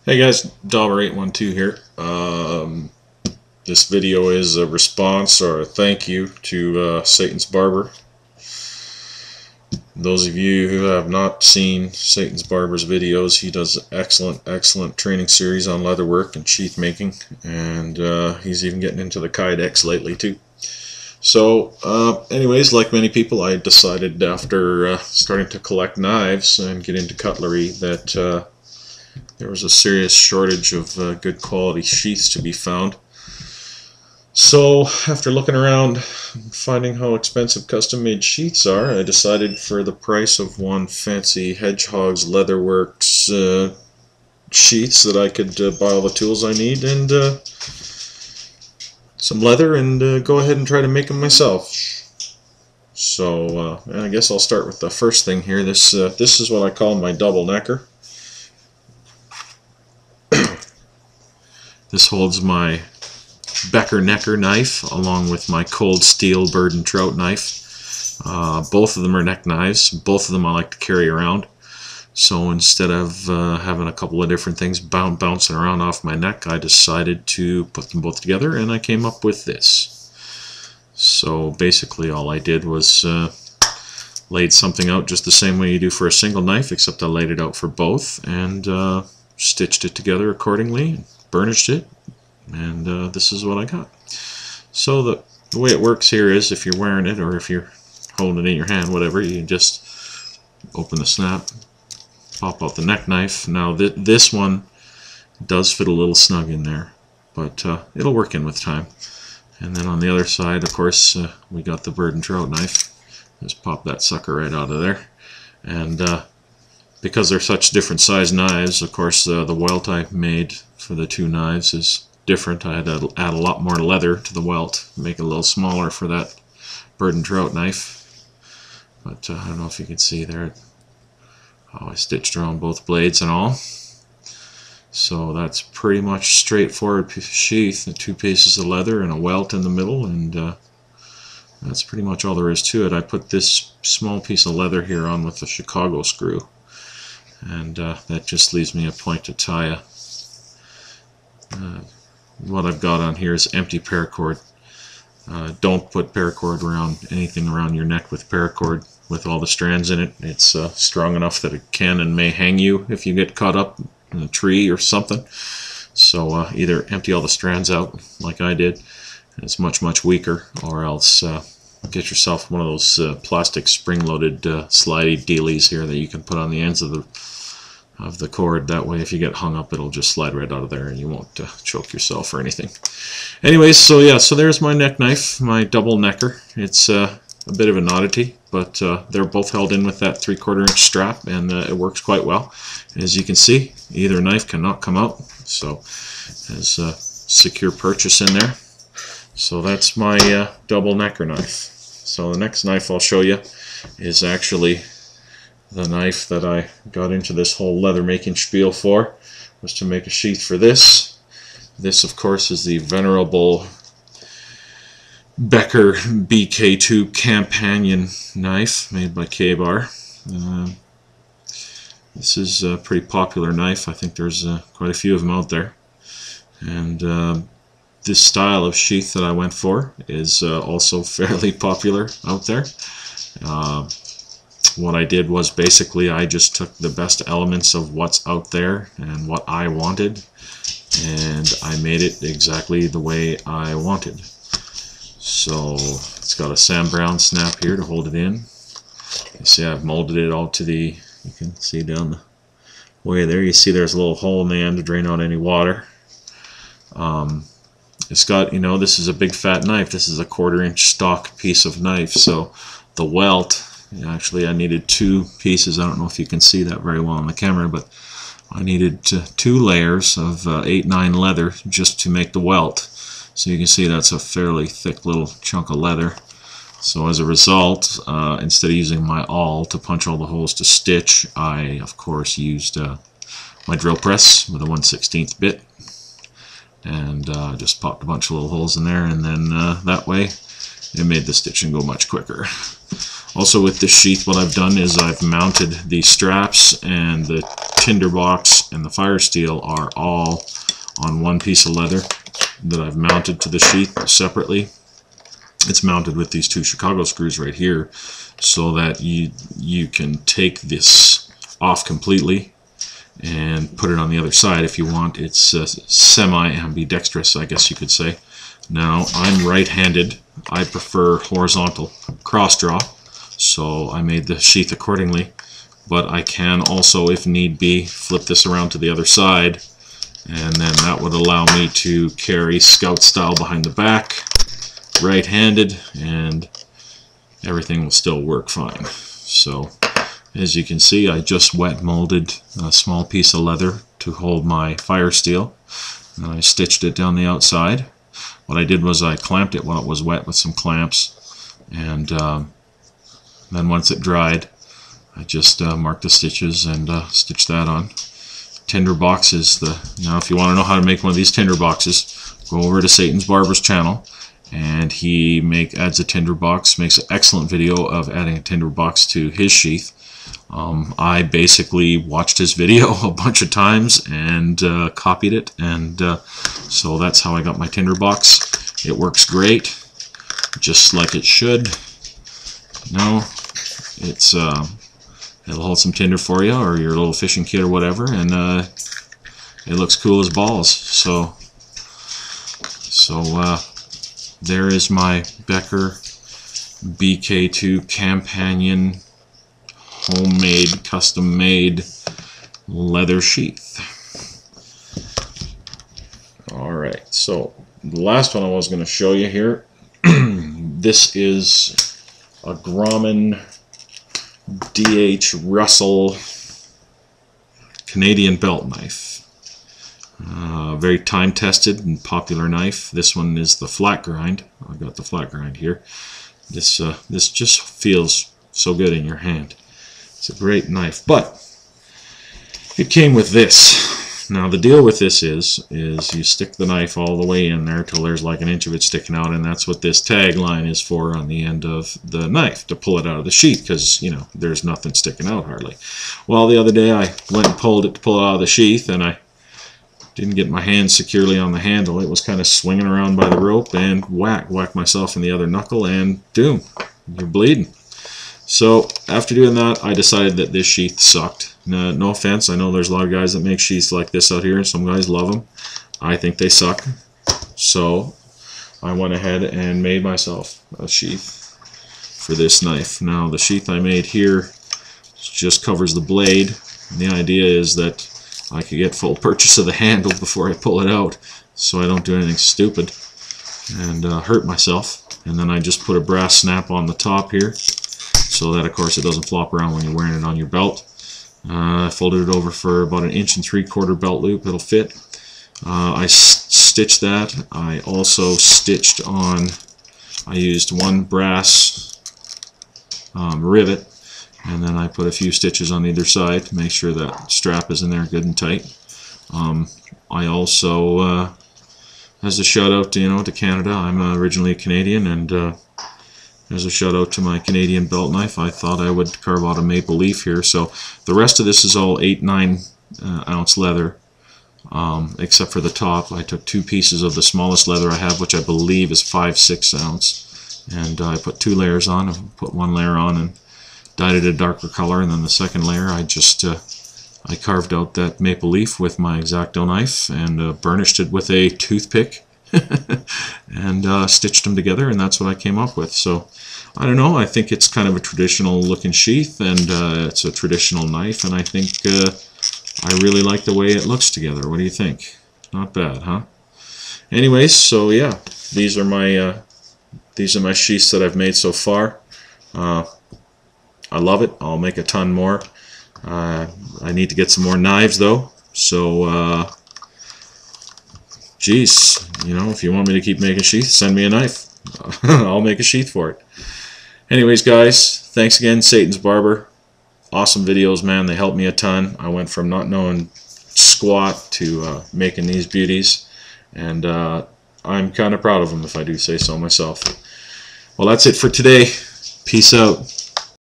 Hey guys, Dollar812 here. This video is a response or a thank you to Satan's Barber. Those of you who have not seen Satan's Barber's videos, he does excellent training series on leatherwork and sheath making, and he's even getting into the kydex lately too. So anyways, like many people, I decided after starting to collect knives and get into cutlery that there was a serious shortage of good quality sheaths to be found. So after looking around and finding how expensive custom-made sheaths are, I decided for the price of one fancy Hedgehog's Leatherworks sheaths that I could buy all the tools I need and some leather and go ahead and try to make them myself. So I guess I'll start with the first thing here. This is what I call my double necker. This holds my Becker necker knife along with my cold steel bird and trout knife. Both of them are neck knives. Both of them I like to carry around. So instead of having a couple of different things bouncing around off my neck, I decided to put them both together and I came up with this. So basically all I did was laid something out just the same way you do for a single knife, except I laid it out for both and stitched it together accordingly. Burnished it, and this is what I got. So the way it works here is if you're wearing it or if you're holding it in your hand, whatever, you just open the snap, pop out the neck knife. Now this one does fit a little snug in there, but it'll work in with time. And then on the other side, of course, we got the bird and trout knife. Just pop that sucker right out of there. And because they're such different size knives, of course, the welt I made for the two knives is different. I had to add a lot more leather to the welt, make it a little smaller for that bird and trout knife. But I don't know if you can see there how I stitched around both blades and all. So that's pretty much straightforward sheath, the two pieces of leather and a welt in the middle, and that's pretty much all there is to it. I put this small piece of leather here on with the Chicago screw, and that just leaves me a point to tie what I've got on here is empty paracord. Don't put paracord around anything around your neck with paracord with all the strands in it. It's strong enough that it can and may hang you if you get caught up in a tree or something. So either empty all the strands out like I did, and it's much weaker, or else get yourself one of those plastic spring-loaded slidey dealies here that you can put on the ends of the cord. That way if you get hung up, it'll just slide right out of there and you won't choke yourself or anything. Anyways, so yeah, so there's my neck knife, my double necker. It's a bit of an oddity, but they're both held in with that 3/4 inch strap, and it works quite well. As you can see, either knife cannot come out, so there's a secure purchase in there. So that's my double necker knife. So the next knife I'll show you is actually the knife that I got into this whole leather making spiel for, was to make a sheath for this. This, of course, is the venerable Becker BK2 Campanion knife made by K-Bar. This is a pretty popular knife. I think there's quite a few of them out there. And this style of sheath that I went for is also fairly popular out there. What I did was basically I just took the best elements of what's out there and what I wanted, and I made it exactly the way I wanted. So it's got a Sam Brown snap here to hold it in. You see I've molded it all to the, you can see down the way there, you see there's a little hole in the end to drain out any water. It's got, you know, this is a big fat knife. This is a 1/4 inch stock piece of knife, so the welt, actually I needed two pieces. I don't know if you can see that very well on the camera, but I needed 2 layers of 8/9 leather just to make the welt. So you can see that's a fairly thick little chunk of leather. So as a result, instead of using my awl to punch all the holes to stitch, I of course used my drill press with a 1/16 bit, and just popped a bunch of little holes in there, and then that way it made the stitching go much quicker. Also with this sheath, what I've done is I've mounted the straps and the tinderbox and the fire steel are all on one piece of leather that I've mounted to the sheath separately. It's mounted with these 2 Chicago screws right here, so that you can take this off completely and put it on the other side if you want. It's semi-ambidextrous, I guess you could say. Now, I'm right-handed. I prefer horizontal cross draw, so I made the sheath accordingly. But I can also, if need be, flip this around to the other side, and then that would allow me to carry scout style behind the back, right-handed, and everything will still work fine. So, as you can see, I just wet molded a small piece of leather to hold my fire steel, and I stitched it down the outside. What I did was I clamped it while it was wet with some clamps, and then once it dried, I just marked the stitches and stitched that on. Tinderbox is now if you want to know how to make one of these tinderboxes, go over to Satan's Barber's channel, and he adds a tinderbox, makes an excellent video of adding a tinderbox to his sheath. I basically watched his video a bunch of times and copied it, and so that's how I got my tinderbox. It works great, just like it should. It's it'll hold some tinder for you, or your little fishing kit or whatever, and it looks cool as balls. So there is my Becker BK2 Campanion homemade, custom-made leather sheath. Alright, so the last one I was going to show you here, this is a Grohmann DH Russell Canadian belt knife. Very time-tested and popular knife. This one is the flat grind. I've got the flat grind here. This just feels so good in your hand. It's a great knife, but it came with this. Now the deal with this is you stick the knife all the way in there till there's like an inch of it sticking out, and that's what this tagline is for on the end of the knife, to pull it out of the sheath, because there's nothing sticking out hardly. Well, the other day I went and pulled it to pull it out of the sheath, and I didn't get my hand securely on the handle. It was kind of swinging around by the rope, and whacked myself in the other knuckle, and doom, you're bleeding. So after doing that, I decided that this sheath sucked. No offense, I know there's a lot of guys that make sheaths like this out here, and some guys love them. I think they suck. So I went ahead and made myself a sheath for this knife. Now the sheath I made here just covers the blade, and the idea is that I could get full purchase of the handle before I pull it out, so I don't do anything stupid and hurt myself. And then I just put a brass snap on the top here, so that of course it doesn't flop around when you're wearing it on your belt. I folded it over for about 1 3/4 inch belt loop. It'll fit. I stitched that. I also stitched on, I used one brass rivet, and then I put a few stitches on either side to make sure that strap is in there good and tight. I also, as a shout out to Canada, I'm originally a Canadian, and as a shout out to my Canadian belt knife, I thought I would carve out a maple leaf here. So the rest of this is all 8-9 ounce leather, except for the top. I took 2 pieces of the smallest leather I have, which I believe is 5/6 ounce, and I put 2 layers on. I put 1 layer on and dyed it a darker color, and then the second layer I just I carved out that maple leaf with my X-Acto knife and burnished it with a toothpick and stitched them together, and that's what I came up with. So I don't know, I think it's kind of a traditional looking sheath, and it's a traditional knife, and I think I really like the way it looks together. What do you think? Not bad, huh? Anyways, so yeah, these are my sheaths that I've made so far. I love it. I'll make a ton more. I need to get some more knives though, so geez, if you want me to keep making sheaths, send me a knife. I'll make a sheath for it. Anyways, guys, thanks again, Satan's Barber. Awesome videos, man. They helped me a ton. I went from not knowing squat to making these beauties, and I'm kind of proud of them, if I do say so myself. Well, that's it for today. Peace out.